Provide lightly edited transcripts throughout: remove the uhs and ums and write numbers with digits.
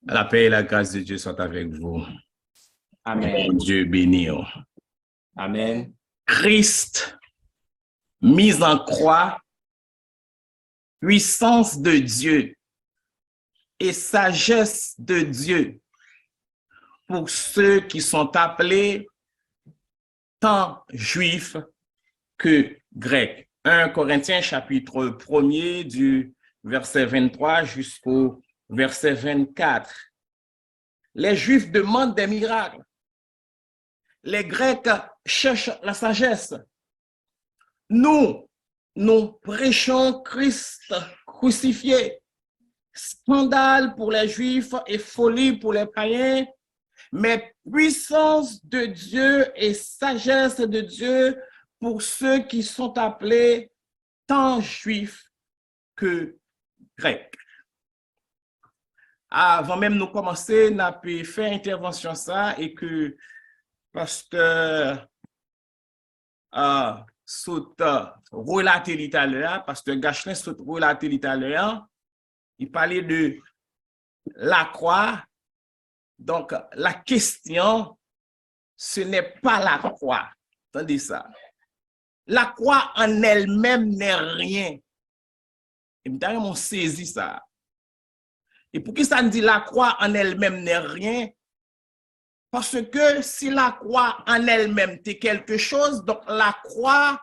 La paix et la grâce de Dieu soient avec vous. Amen. Dieu béni. Amen. Christ, mis en croix, puissance de Dieu et sagesse de Dieu pour ceux qui sont appelés tant juifs que grecs. 1 Corinthiens chapitre 1er du verset 23 jusqu'au verset 24. Les Juifs demandent des miracles. Les Grecs cherchent la sagesse. Nous prêchons Christ crucifié. Scandale pour les Juifs et folie pour les païens, mais puissance de Dieu et sagesse de Dieu pour ceux qui sont appelés tant Juifs que Grecs. Avant même de commencer, nous avons fait intervention ça et que pasteur saute relaté l'italien, pasteur Gachelin saute relaté l'italien, il parlait de la croix. Donc, la question, ce n'est pas la croix. Attendez ça. La croix en elle-même n'est rien. Et d'ailleurs, on saisit ça. Et pour qui ça nous dit la croix en elle-même n'est rien? Parce que si la croix en elle-même est quelque chose, donc la croix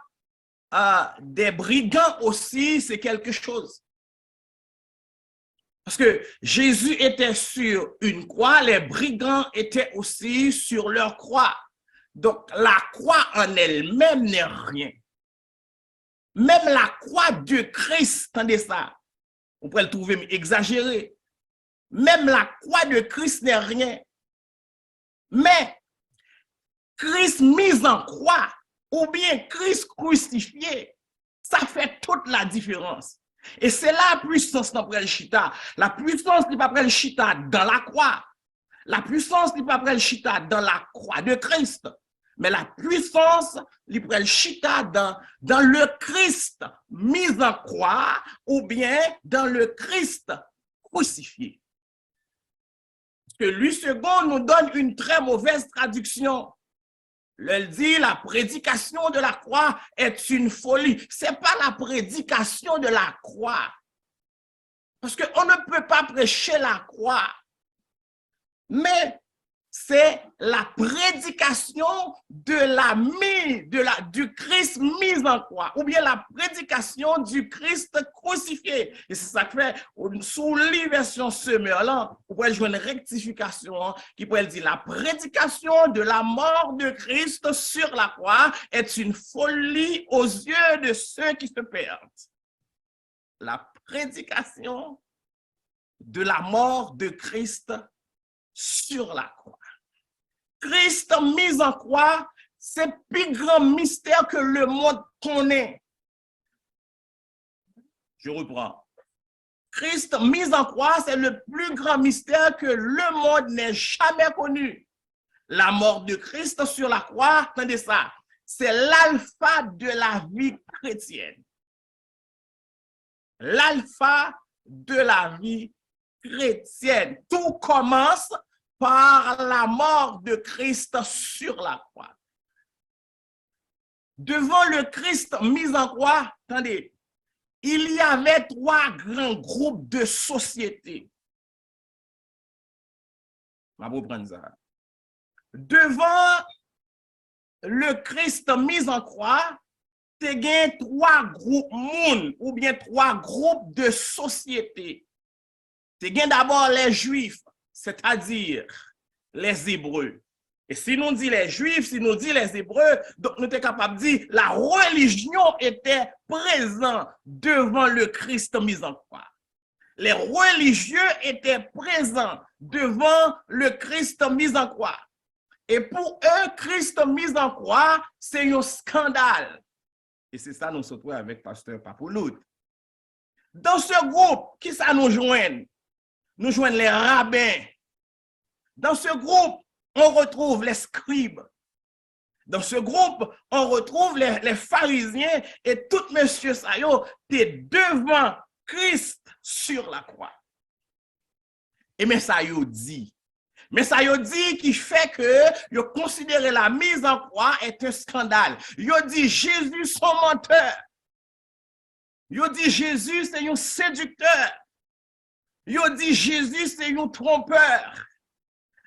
des brigands aussi, c'est quelque chose. Parce que Jésus était sur une croix, les brigands étaient aussi sur leur croix. Donc la croix en elle-même n'est rien. Même la croix de Christ, attendez ça, on pourrait le trouver exagéré. Même la croix de Christ n'est rien. Mais Christ mis en croix ou bien Christ crucifié, ça fait toute la différence. Et c'est la puissance qui prend le chita. La puissance qui prend le chita dans la croix. La puissance qui prend le chita dans la croix de Christ. Mais la puissance qui prend le chita dans le Christ mis en croix ou bien dans le Christ crucifié. Parce que lui second nous donne une très mauvaise traduction. Elle dit la prédication de la croix est une folie. Ce n'est pas la prédication de la croix. Parce qu'on ne peut pas prêcher la croix. Mais c'est la prédication du Christ mis en croix. Ou bien la prédication du Christ crucifié. Et c'est ça que fait, sous les versions Semeur-là, vous pouvez jouer une rectification qui pourrait dire la prédication de la mort de Christ sur la croix est une folie aux yeux de ceux qui se perdent. La prédication de la mort de Christ sur la croix. Christ mis en croix, c'est le plus grand mystère que le monde connaît. Je reprends. Christ mis en croix, c'est le plus grand mystère que le monde n'ait jamais connu. La mort de Christ sur la croix, attendez ça, c'est l'alpha de la vie chrétienne. L'alpha de la vie chrétienne. Tout commence par la mort de Christ sur la croix. Devant le Christ mis en croix, attendez, il y avait trois grands groupes de sociétés. On va reprendre ça. Devant le Christ mis en croix, tu as trois groupes monde ou bien trois groupes de sociétés. Tu as d'abord les Juifs, c'est-à-dire les Hébreux. Et si nous dit les Juifs, si nous dit les Hébreux, donc nous sommes capables de dire la religion était présente devant le Christ mis en croix. Les religieux étaient présents devant le Christ mis en croix. Et pour eux, Christ mis en croix, c'est un scandale. Et c'est ça nous se trouve avec pasteur Papoulout. Dans ce groupe, qui ça nous joint? Nous joignons les rabbins. Dans ce groupe, on retrouve les scribes. Dans ce groupe, on retrouve les pharisiens et tout monsieur Sayo est devant Christ sur la croix. Et mais ça yo dit. Mais ça yo dit qui fait que yo considère la mise en croix est un scandale. Yo dit Jésus son menteur. Yo dit Jésus c'est un séducteur. Yo dit Jésus c'est un trompeur.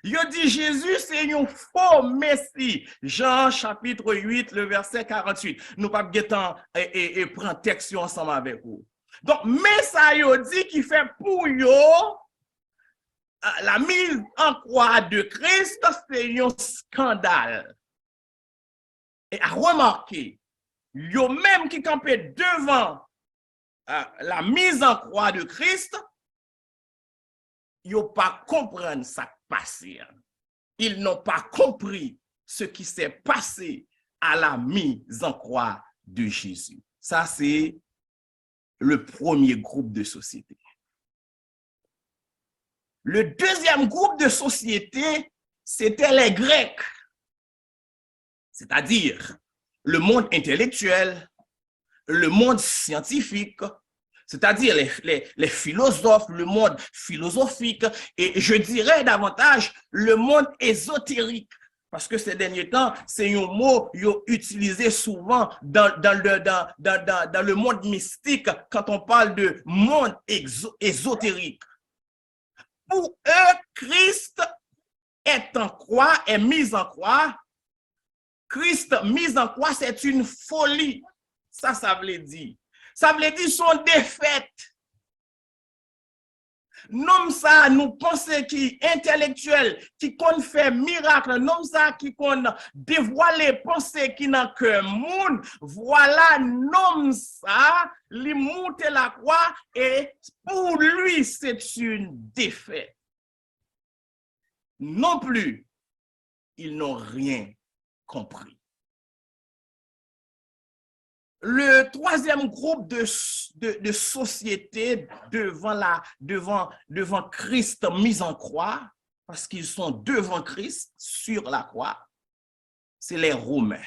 Yo dit Jésus c'est un faux messie. Jean chapitre 8 le verset 48. Nous pas guettant et prendre texte ensemble avec vous. Donc mais ça yo dit qui fait pour yo la mise en croix de Christ c'est un scandale. Et à remarquer, yo même qui campait devant la mise en croix de Christ, yo pas comprendre ça passé. Ils n'ont pas compris ce qui s'est passé à la mise en croix de Jésus. Ça, c'est le premier groupe de société. Le deuxième groupe de société, c'était les Grecs, c'est-à-dire le monde intellectuel, le monde scientifique, c'est-à-dire les philosophes, le monde philosophique, et je dirais davantage le monde ésotérique. Parce que ces derniers temps, c'est un mot utilisé souvent dans le monde mystique quand on parle de monde ésotérique. Pour eux, Christ est en croix, est mis en croix. Christ mis en croix, c'est une folie. Ça veut dire. Ça veut dire son défaite. Nom ça, nous pensons qui intellectuel, qui qu'on fait miracle, nom ça qui qu'on dévoile pensées qui n'a que monde, voilà nom ça, lui monte la croix et pour lui c'est une défaite. Non plus, ils n'ont rien compris. Le troisième groupe de société devant Christ mis en croix, parce qu'ils sont devant Christ sur la croix, c'est les Romains.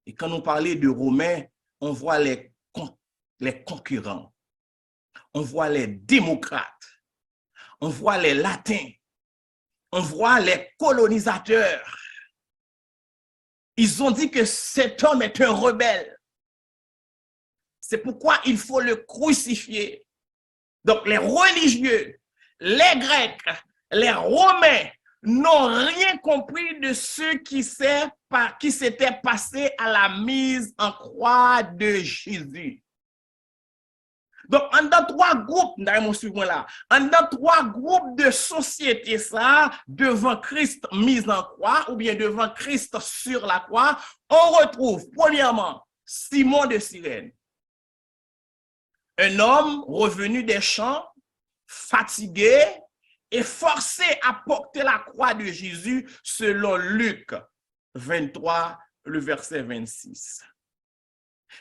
Et quand nous parlons de Romains, on voit les concurrents, on voit les démocrates, on voit les latins, on voit les colonisateurs. Ils ont dit que cet homme est un rebelle. C'est pourquoi il faut le crucifier. Donc les religieux, les Grecs, les Romains n'ont rien compris de ce qui s'était passé à la mise en croix de Jésus. Donc, en dans trois groupes, en dans trois groupes de société, ça, devant Christ mis en croix, ou bien devant Christ sur la croix, on retrouve, premièrement, Simon de Cyrène. Un homme revenu des champs, fatigué et forcé à porter la croix de Jésus, selon Luc 23, le verset 26.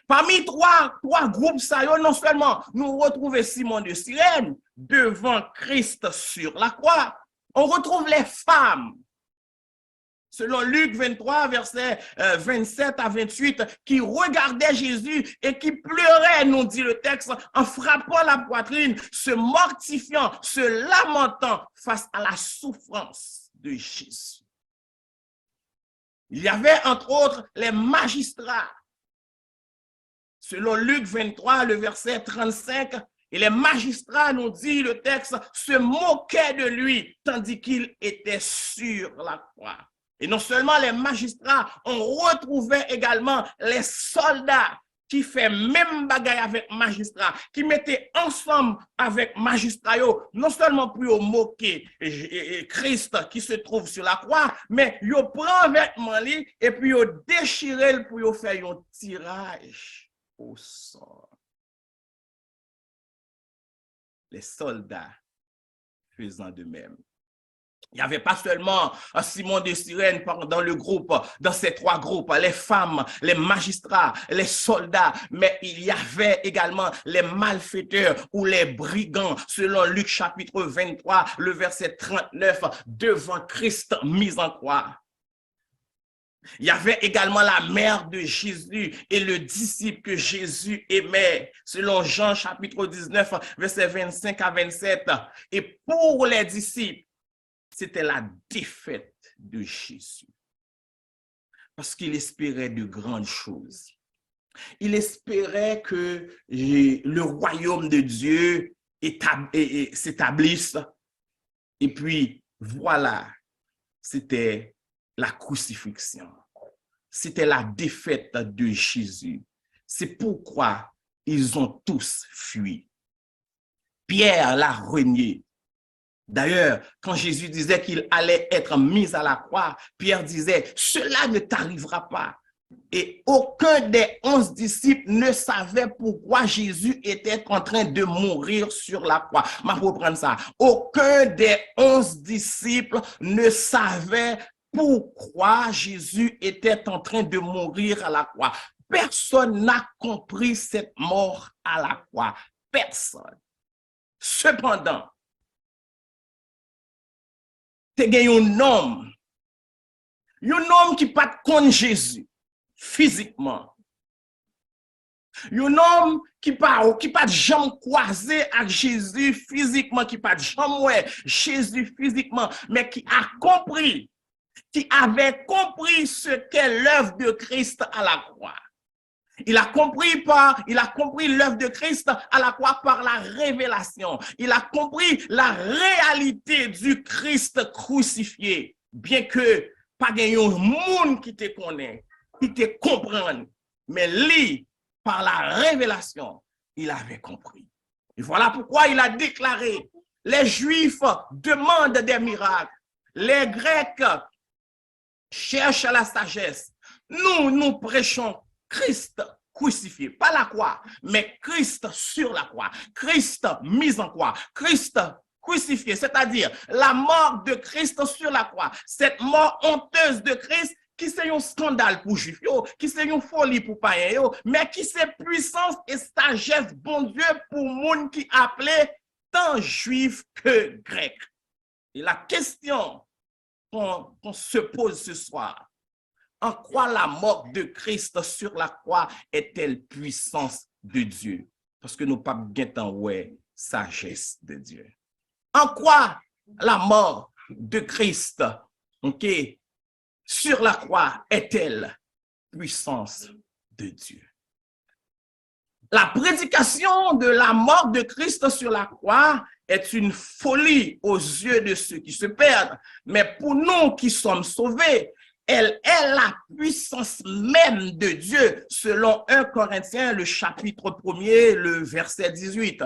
Parmi trois groupes, ça, non seulement nous retrouvons Simon de Cyrène devant Christ sur la croix, on retrouve les femmes, selon Luc 23, versets 27 à 28, qui regardaient Jésus et qui pleuraient, nous dit le texte, en frappant la poitrine, se mortifiant, se lamentant face à la souffrance de Jésus. Il y avait entre autres les magistrats. Selon Luc 23, le verset 35, et les magistrats, nous dit le texte, se moquaient de lui, tandis qu'il était sur la croix. Et non seulement les magistrats, on retrouvait également les soldats qui fait même bagaille avec magistrats, qui mettaient ensemble avec magistrats, non seulement pour moquer Christ qui se trouve sur la croix, mais ils prennent vêtement et puis ils déchirent pour faire un tirage au sort. Les soldats faisant de même. Il n'y avait pas seulement Simon de Cyrène dans le groupe, dans ces trois groupes, les femmes, les magistrats, les soldats, mais il y avait également les malfaiteurs ou les brigands, selon Luc chapitre 23, le verset 39, devant Christ mis en croix. Il y avait également la mère de Jésus et le disciple que Jésus aimait, selon Jean chapitre 19, versets 25 à 27. Et pour les disciples, c'était la défaite de Jésus. Parce qu'il espérait de grandes choses. Il espérait que le royaume de Dieu s'établisse. Et puis, voilà, c'était la crucifixion. C'était la défaite de Jésus. C'est pourquoi ils ont tous fui. Pierre l'a renié. D'ailleurs, quand Jésus disait qu'il allait être mis à la croix, Pierre disait, cela ne t'arrivera pas. Et aucun des 11 disciples ne savait pourquoi Jésus était en train de mourir sur la croix. Je vais reprendre ça. Aucun des 11 disciples ne savait pourquoi Jésus était en train de mourir à la croix. Personne n'a compris cette mort à la croix. Personne. Cependant, tu as un homme qui n'a pas contre Jésus physiquement. Un homme qui pas jamais croisé avec Jésus physiquement, qui pas jamais Jésus physiquement, mais qui a compris, qui avait compris ce qu'est l'œuvre de Christ à la croix. Il a compris l'œuvre de Christ à la croix par la révélation. Il a compris la réalité du Christ crucifié, bien que pas de monde qui te connaît, qui te comprend, mais lui, par la révélation, il avait compris. Et voilà pourquoi il a déclaré, les Juifs demandent des miracles, les Grecs cherchent la sagesse. Nous prêchons Christ crucifié, pas la croix, mais Christ sur la croix, Christ mis en croix, Christ crucifié, c'est-à-dire la mort de Christ sur la croix, cette mort honteuse de Christ qui c'est un scandale pour Juifs, qui c'est une folie pour païens, mais qui c'est puissance et sagesse, bon Dieu, pour monde qui appelait tant Juifs que Grecs. Et la question qu'on se pose ce soir, en quoi la mort de Christ sur la croix est-elle puissance de Dieu? Parce que nous pas bien ouais sagesse de Dieu. En quoi la mort de Christ, sur la croix est-elle puissance de Dieu? La prédication de la mort de Christ sur la croix est une folie aux yeux de ceux qui se perdent, mais pour nous qui sommes sauvés, elle est la puissance même de Dieu, selon 1 Corinthiens, le chapitre 1er, le verset 18.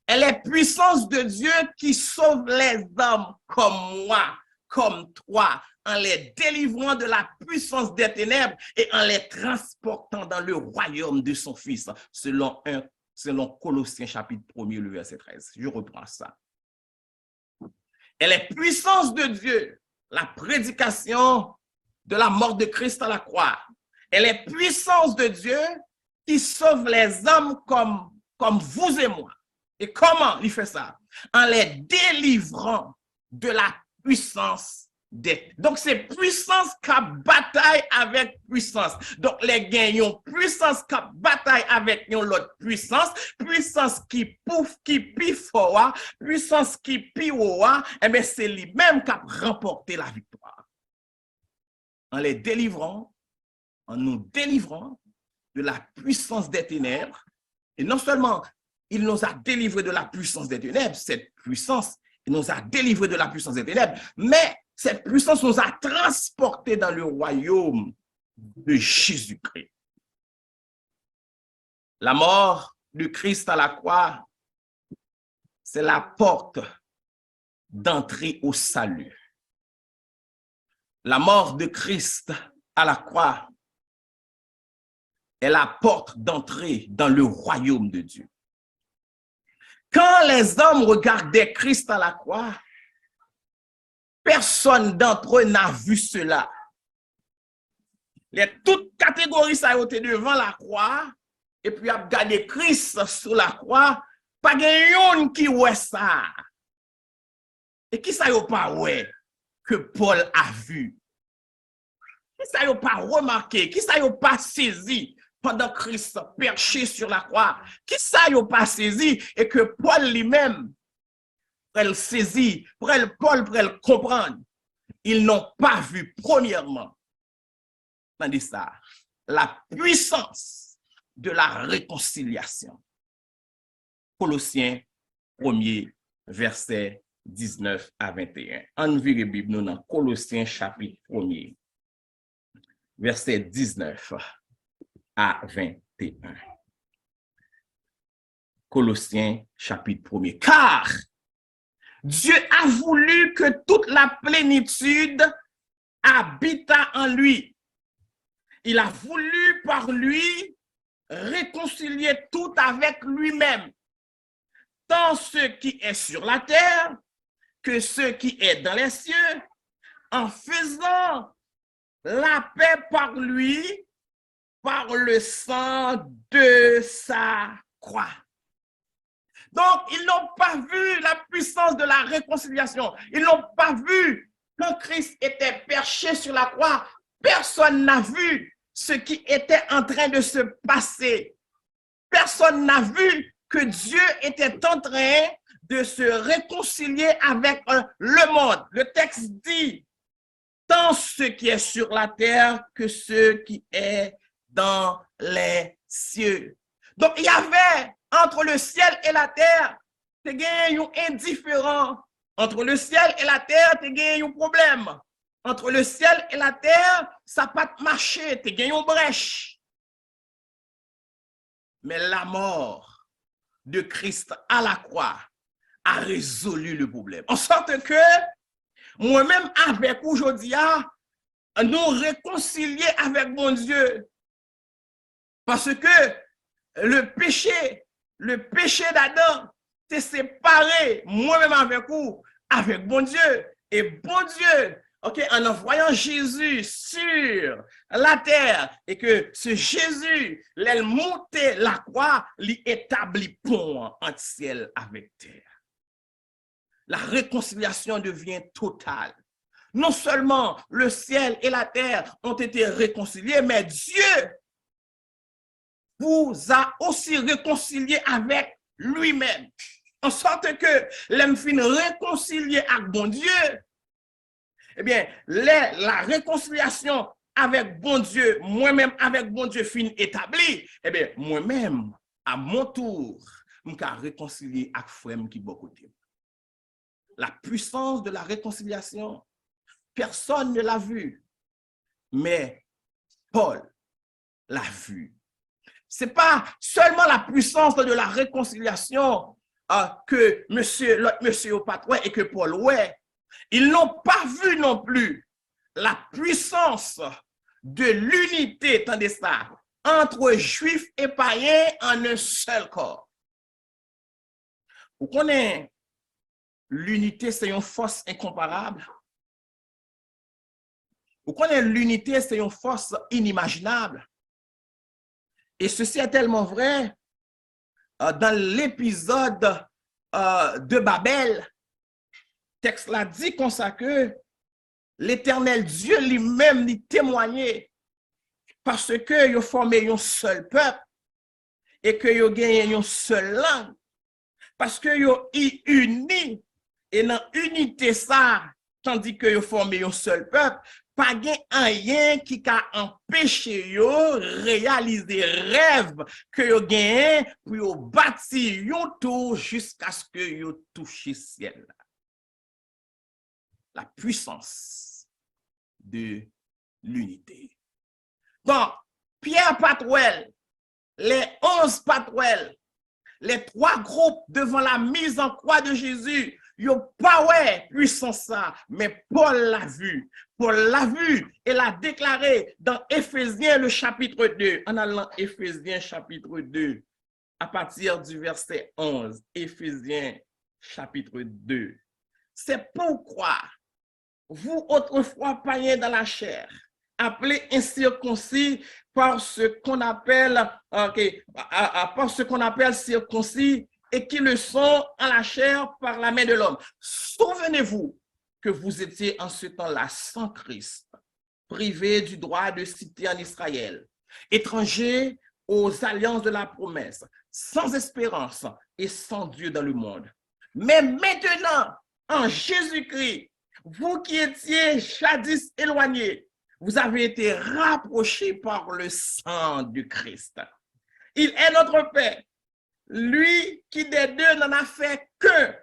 Elle est puissance de Dieu qui sauve les hommes comme moi, comme toi, en les délivrant de la puissance des ténèbres et en les transportant dans le royaume de son Fils, selon Colossiens chapitre 1er, le verset 13. Je reprends ça. Elle est puissance de Dieu, la prédication de la mort de Christ à la croix. Elle est puissance de Dieu qui sauve les hommes comme vous et moi. Et comment il fait ça? En les délivrant de la puissance des... Donc, c'est puissance qui bataille avec puissance. Donc, les gagnants, puissance qui bataille avec l'autre puissance, puissance qui pouf, qui piffe, puissance qui pire, et bien, c'est lui-même qui a remporté la victoire. En les délivrant, en nous délivrant de la puissance des ténèbres, et non seulement il nous a délivrés de la puissance des ténèbres, cette puissance, il nous a délivrés de la puissance des ténèbres, mais cette puissance nous a transportés dans le royaume de Jésus-Christ. La mort de Christ à la croix, c'est la porte d'entrée au salut. La mort de Christ à la croix est la porte d'entrée dans le royaume de Dieu. Quand les hommes regardaient Christ à la croix, personne d'entre eux n'a vu cela. Toutes catégories ça étaient devant la croix, et puis a regardé Christ sur la croix, pas de qui voit ça. Et qui ça y a pas ouais que Paul a vu? Qui ça n'a pas remarqué? Qui ça n'a pas saisi pendant Christ perché sur la croix? Qui ça n'a pas saisi et que Paul lui-même, pour le saisir, Paul pour le comprendre, ils n'ont pas vu premièrement, tandis ça, la puissance de la réconciliation. Colossiens 1er, verset 19 à 21. En vire Bible, nous dans Colossiens chapitre 1er, verset 19 à 21. Colossiens chapitre 1er. Car Dieu a voulu que toute la plénitude habitât en lui. Il a voulu par lui réconcilier tout avec lui-même, tant ce qui est sur la terre que ce qui est dans les cieux, en faisant la paix par lui, par le sang de sa croix. Donc, ils n'ont pas vu la puissance de la réconciliation. Ils n'ont pas vu quand Christ était perché sur la croix. Personne n'a vu ce qui était en train de se passer. Personne n'a vu que Dieu était en train de se réconcilier avec le monde. Le texte dit, tant ce qui est sur la terre que ce qui est dans les cieux. Donc, il y avait entre le ciel et la terre, tu as un indifférent. Entre le ciel et la terre, tu as un problème. Entre le ciel et la terre, ça n'a pas marché, tu as une brèche. Mais la mort de Christ à la croix a résolu le problème. En sorte que moi-même avec aujourd'hui, nous réconcilier avec mon Dieu. Parce que le péché d'Adam t'est séparé moi-même avec vous, avec bon Dieu. Et bon Dieu, en envoyant Jésus sur la terre et que ce Jésus, l'elle montait la croix, l'établit pont entre ciel avec terre. La réconciliation devient totale. Non seulement le ciel et la terre ont été réconciliés, mais Dieu vous a aussi réconcilié avec lui-même. En sorte que l'homme fin réconcilié avec bon Dieu, eh bien, la réconciliation avec bon Dieu, moi-même avec bon Dieu fin établi, eh bien, moi-même, à mon tour, je suis réconcilié avec frère qui est beaucoup de temps. La puissance de la réconciliation, personne ne l'a vu, mais Paul l'a vu. Ce n'est pas seulement la puissance de la réconciliation que monsieur Patouin et que Paul ouais. Ils n'ont pas vu non plus la puissance de l'unité, tandis ça, entre juifs et païens en un seul corps. Vous connaissez l'unité, c'est une force incomparable. Vous connaissez l'unité, c'est une force inimaginable. Et ceci est tellement vrai dans l'épisode de Babel. Texte là dit comme ça que l'Éternel Dieu lui-même lui témoignait parce que il a formé un seul peuple et que il a gagné une seule langue. Parce que il a uni et dans l'unité ça, tandis que il a formé un seul peuple, pas rien qui a empêché yo réaliser rêve que yo gagne pour yo bâtir yon tour jusqu'à ce que yo touche le ciel. La puissance de l'unité. Donc, Pierre Patouel, les 11 Patouel, les 3 groupes devant la mise en croix de Jésus, yo pas ouais puissance ça, mais Paul l'a vu. Paul l'a vu et l'a déclaré dans Éphésiens le chapitre 2. En allant Éphésiens chapitre 2, à partir du verset 11. Éphésiens chapitre 2. C'est pourquoi vous autrefois païens dans la chair, appelés incirconcis par ce qu'on appelle circoncis et qui le sont en la chair par la main de l'homme. Souvenez-vous que vous étiez en ce temps-là sans Christ, privés du droit de cité en Israël, étrangers aux alliances de la promesse, sans espérance et sans Dieu dans le monde. Mais maintenant, en Jésus-Christ, vous qui étiez jadis éloignés, vous avez été rapprochés par le sang du Christ. Il est notre Père, lui qui des deux n'en a fait qu'un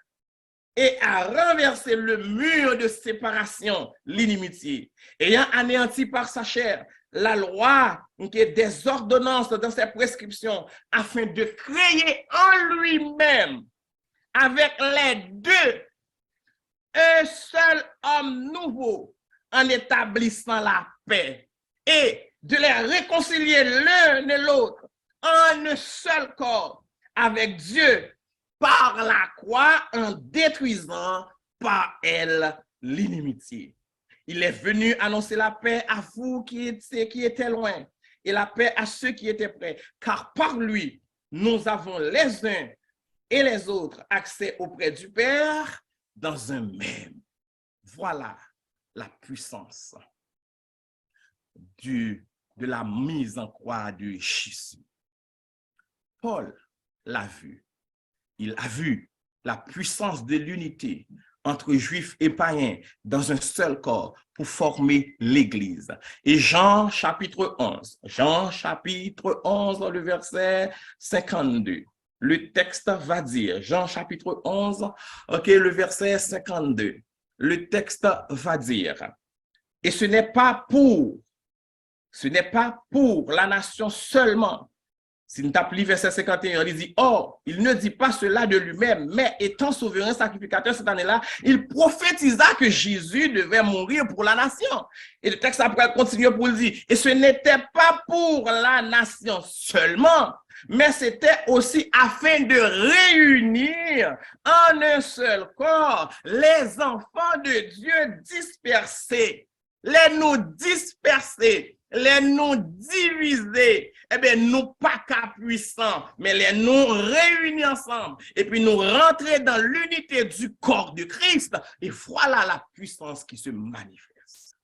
et a renversé le mur de séparation, l'inimitié, ayant anéanti par sa chair la loi des ordonnances dans ses prescriptions, afin de créer en lui-même, avec les deux, un seul homme nouveau, en établissant la paix, et de les réconcilier l'un et l'autre en un seul corps avec Dieu par la croix, en détruisant par elle l'inimitié. Il est venu annoncer la paix à vous qui étaient loin et la paix à ceux qui étaient près, car par lui, nous avons les uns et les autres accès auprès du Père dans un même. Voilà la puissance de la mise en croix de Jésus. Paul l'a vu. Il a vu la puissance de l'unité entre juifs et païens dans un seul corps pour former l'Église. Et Jean chapitre 11, le verset 52. Le texte va dire, Jean chapitre 11, le verset 52. Le texte va dire, et ce n'est pas pour la nation seulement. Si nous appelons verset 51, il dit, or, il ne dit pas cela de lui-même, mais étant souverain sacrificateur cette année-là, il prophétisa que Jésus devait mourir pour la nation. Et le texte après continue pour dire, et ce n'était pas pour la nation seulement, mais c'était aussi afin de réunir en un seul corps les enfants de Dieu dispersés, les nous dispersés, les nous divisés, eh bien, nous pas qu'à puissants, mais les nous réunis ensemble, et puis nous rentrer dans l'unité du corps de Christ, et voilà la puissance qui se manifeste.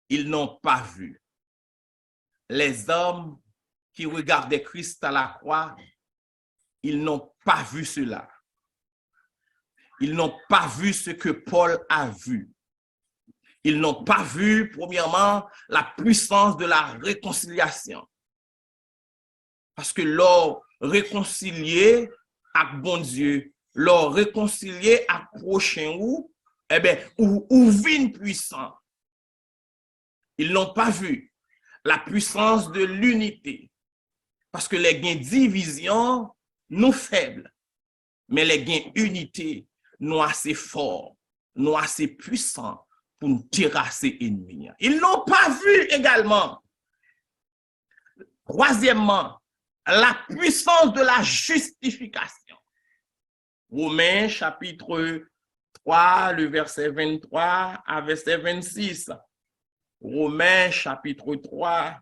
Ils n'ont pas vu. Les hommes qui regardaient Christ à la croix, ils n'ont pas vu cela. Ils n'ont pas vu ce que Paul a vu. Ils n'ont pas vu, premièrement, la puissance de la réconciliation. Parce que leur réconcilier avec bon Dieu, leur réconcilier avec prochain ou, eh bien, ou vin puissant. Ils n'ont pas vu la puissance de l'unité. Parce que les gains division, nous faibles. Mais les gains unité, nous assez forts, nous assez puissants pour nous terrasser ennemis. Ils n'ont pas vu également, troisièmement, la puissance de la justification. Romains chapitre 3, le verset 23 à verset 26. Romains chapitre 3,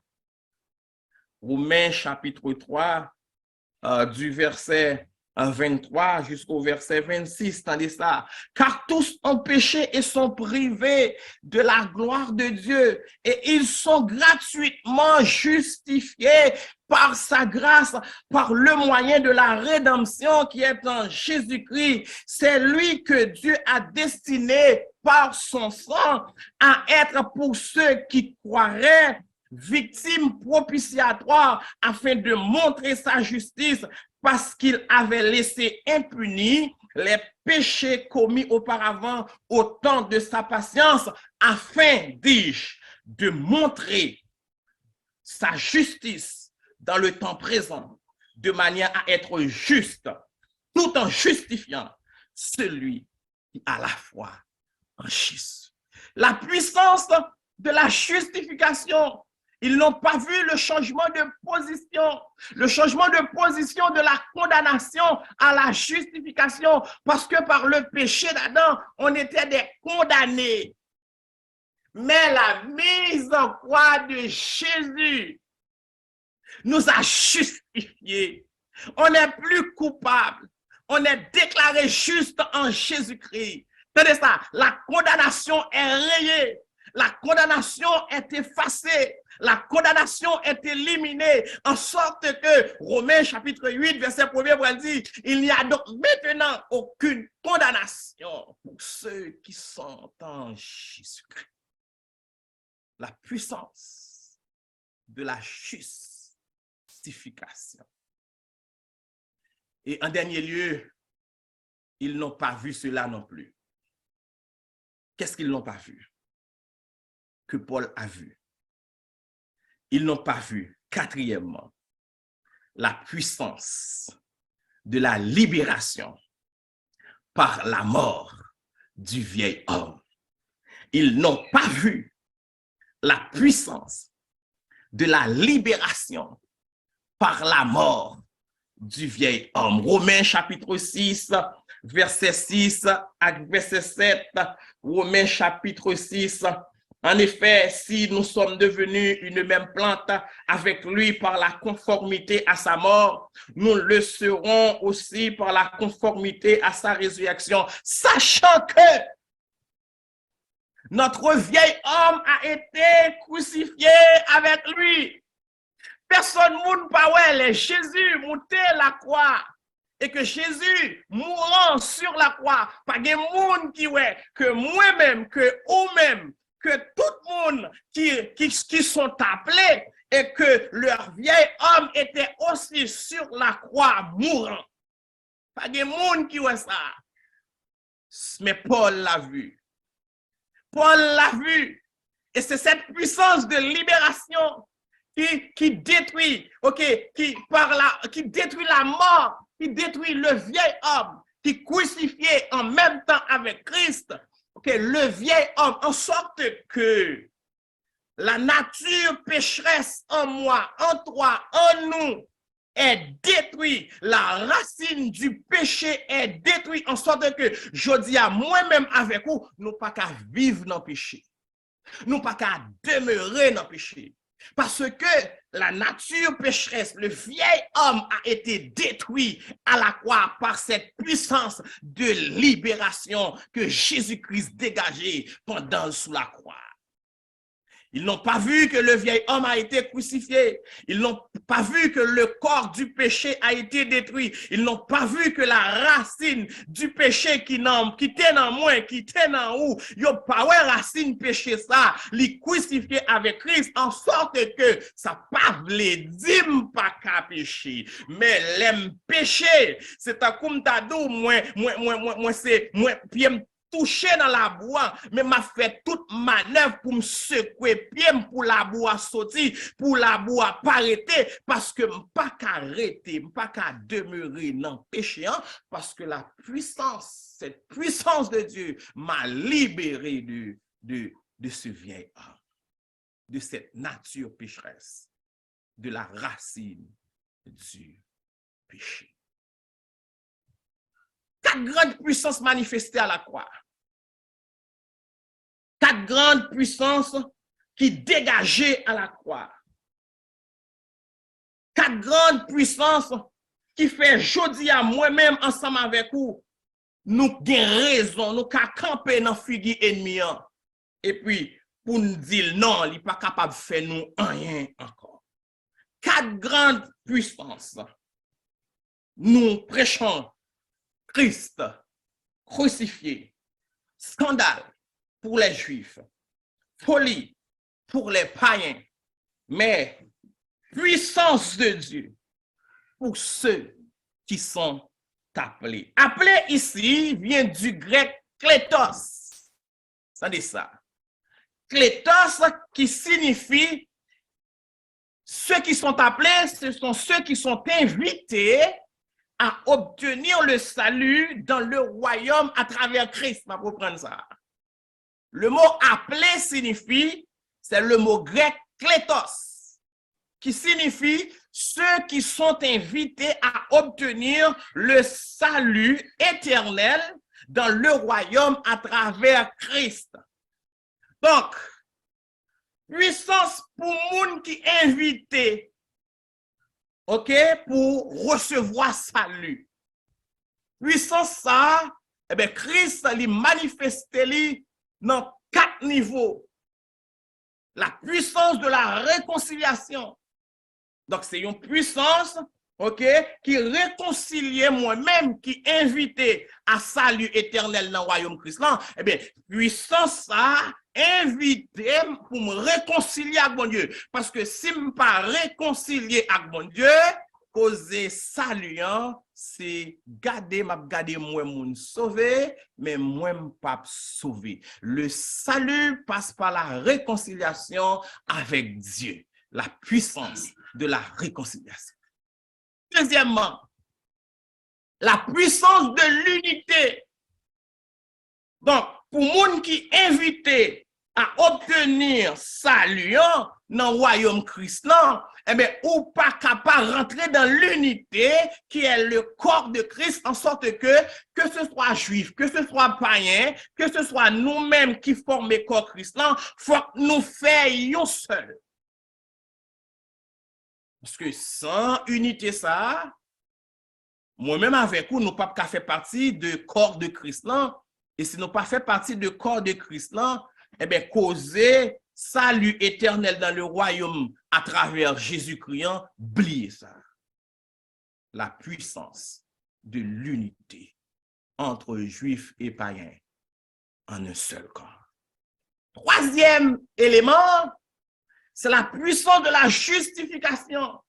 du verset 23 jusqu'au verset 26, tendez ça. Car tous ont péché et sont privés de la gloire de Dieu, et ils sont gratuitement justifiés par sa grâce, par le moyen de la rédemption qui est en Jésus-Christ. C'est lui que Dieu a destiné par son sang à être pour ceux qui croiraient victime propitiatoire afin de montrer sa justice, parce qu'il avait laissé impunis les péchés commis auparavant au temps de sa patience, afin, dis-je, de montrer sa justice dans le temps présent, de manière à être juste, tout en justifiant celui qui a la foi en Jésus. La puissance de la justification. Ils n'ont pas vu le changement de position de la condamnation à la justification, parce que par le péché d'Adam, on était des condamnés. Mais la mise en croix de Jésus nous a justifiés. On n'est plus coupable. On est déclaré juste en Jésus-Christ. Tenez ça, la condamnation est rayée. La condamnation est effacée. La condamnation est éliminée. En sorte que Romains chapitre 8, verset 1er, va dire, il n'y a donc maintenant aucune condamnation pour ceux qui sont en Jésus-Christ. La puissance de la justification. Et en dernier lieu, ils n'ont pas vu cela non plus. Qu'est-ce qu'ils n'ont pas vu? Que Paul a vu. Ils n'ont pas vu, quatrièmement, la puissance de la libération par la mort du vieil homme. Ils n'ont pas vu la puissance de la libération par la mort du vieil homme. Romains chapitre 6, verset 6 à verset 7. Romains chapitre 6. En effet, si nous sommes devenus une même plante avec lui par la conformité à sa mort, nous le serons aussi par la conformité à sa résurrection, sachant que notre vieil homme a été crucifié avec lui. Personne ne pas ouais, Jésus montait la croix. Et que Jésus, mourant sur la croix, pas de monde qui ouais, que moi-même, que ou-même, que tout le monde qui sont appelés et que leur vieil homme était aussi sur la croix mourant. Pas de monde qui voit ça. Mais Paul l'a vu. Paul l'a vu. Et c'est cette puissance de libération qui détruit, qui détruit la mort, qui détruit le vieil homme, qui crucifié en même temps avec Christ. Le vieil homme, en sorte que la nature pécheresse en moi, en toi, en nous, est détruite. La racine du péché est détruite, en sorte que je dis à moi-même avec vous, nous pas qu'à vivre dans le péché. Nous pas qu'à demeurer dans le péché. Parce que la nature pécheresse, le vieil homme a été détruit à la croix par cette puissance de libération que Jésus-Christ dégageait pendant sous la croix. Ils n'ont pas vu que le vieil homme a été crucifié. Ils n'ont pas vu que le corps du péché a été détruit. Ils n'ont pas vu que la racine du péché qui était dans moi, qui était dans vous, ils n'ont pas vu racine péché ça, les crucifié avec Christ, en sorte que ça pas voulait dire pas qu'à pécher. Mais l'aime péché, c'est un comme t'as dit, moi, c'est, puis touché dans la bois, mais m'a fait toute manœuvre pour me secouer pied pour la bois sortir, pour la bois pas arrêter, parce que pas qu'à arrêter, pas qu'à demeurer dans le péché, hein, parce que la puissance, cette puissance de Dieu m'a libéré de ce vieil homme, de cette nature pécheresse, de la racine du péché. 4 grandes puissances manifestées à la croix. 4 grandes puissances qui dégageaient à la croix. 4 grandes puissances qui fait jodi à moi-même ensemble avec vous. Nous avons raison, nous avons campé dans le figu ennemi. Et puis, pour nous dire non, il n'est pas capable de faire nous rien encore. 4 grandes puissances. Nous prêchons Christ crucifié, scandale pour les Juifs, folie pour les païens, mais puissance de Dieu pour ceux qui sont appelés. Appelé ici vient du grec kletos. Attendez ça. Kletos qui signifie ceux qui sont appelés, ce sont ceux qui sont invités à obtenir le salut dans le royaume à travers Christ. On va comprendre ça. Le mot appelé signifie, c'est le mot grec kletos, qui signifie ceux qui sont invités à obtenir le salut éternel dans le royaume à travers Christ. Donc, puissance pour monde qui est invité, ok, pour recevoir salut. Puissance ça, eh bien, Christ lui manifesté lui dans 4 niveaux. La puissance de la réconciliation. Donc, c'est une puissance, ok, qui réconcilie moi-même, qui invitait à salut éternel dans le royaume Christ. Eh bien, puissance ça, invité pour me réconcilier avec mon Dieu. Parce que si je ne pas réconcilier avec mon Dieu, causer salut, c'est garder moi moun sauvé, mais moi pas sauvé. Le salut passe par la réconciliation avec Dieu, la puissance de la réconciliation. Deuxièmement, la puissance de l'unité. Donc, pour moun qui invité à obtenir salut dans le royaume Christ, eh bien, ou pas capable de rentrer dans l'unité qui est le corps de Christ, en sorte que ce soit juif, que ce soit païen, que ce soit nous-mêmes qui formons le corps Christ, il faut que nous fassions seul. Parce que sans unité, ça, moi-même avec vous, nous ne pouvons pas faire partie du corps de Christ. Et si nous ne pas fait partie du corps de Christ, eh bien, causer salut éternel dans le royaume à travers Jésus-Christ, oubliez ça. La puissance de l'unité entre juifs et païens en un seul corps. Troisième élément, c'est la puissance de la justification.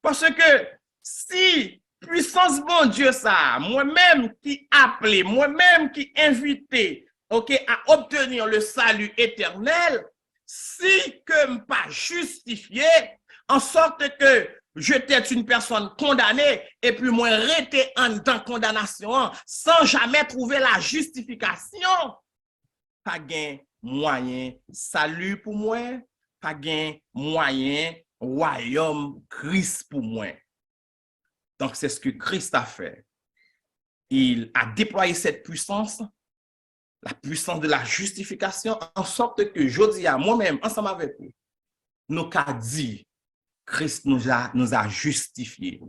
Parce que si puissance bon Dieu ça, moi-même qui appelé, moi-même qui invité, ok, à obtenir le salut éternel, si que me pas justifié, en sorte que j'étais une personne condamnée et puis moi resté en dans condamnation sans jamais trouver la justification, pas gain moyen salut pour moi, pas gain moyen royaume Christ pour moi. Donc, c'est ce que Christ a fait. Il a déployé cette puissance, la puissance de la justification, en sorte que je dis à moi-même, ensemble avec vous, nous qu'a dit, Christ nous a justifiés.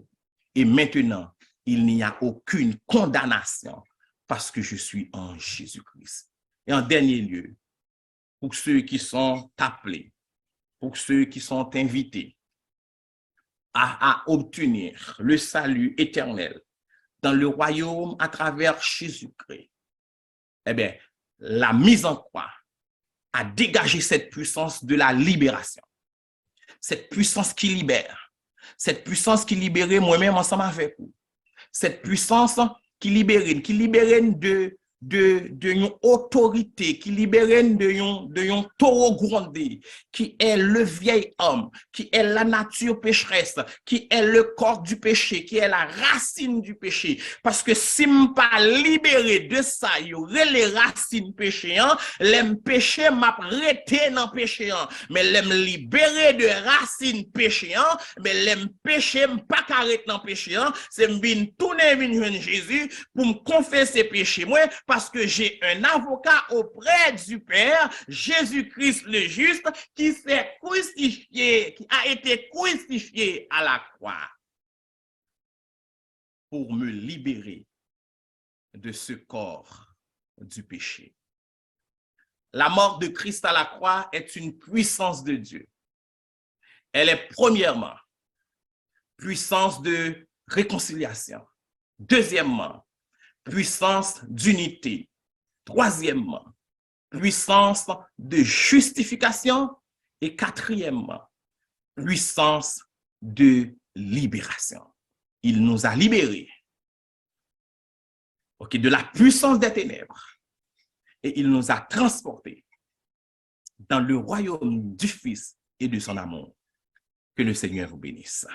Et maintenant, il n'y a aucune condamnation parce que je suis en Jésus-Christ. Et en dernier lieu, pour ceux qui sont appelés, pour ceux qui sont invités à obtenir le salut éternel dans le royaume à travers Jésus-Christ, eh bien, la mise en croix a dégagé cette puissance de la libération. Cette puissance qui libère. Cette puissance qui libère moi-même ensemble avec vous. Cette puissance qui libère de une autorité, qui libère de un taureau grondé, qui est le vieil homme, qui est la nature pécheresse, qui est le corps du péché, qui est la racine du péché. Parce que si je ne pas libéré de ça, il y aurait les racines péché, les péchés m'a arrêté dans péché, mais les libéré de racines péché, mais les péchés pas arrêté dans péché, c'est me tourner vers Jésus pour me confesser péché moi. Parce que j'ai un avocat auprès du Père, Jésus-Christ le juste, qui s'est crucifié, qui a été crucifié à la croix pour me libérer de ce corps du péché. La mort de Christ à la croix est une puissance de Dieu. Elle est premièrement puissance de réconciliation. Deuxièmement, puissance d'unité. Troisièmement, puissance de justification. Et quatrièmement, puissance de libération. Il nous a libérés de la puissance des ténèbres et il nous a transportés dans le royaume du Fils et de son amour. Que le Seigneur vous bénisse.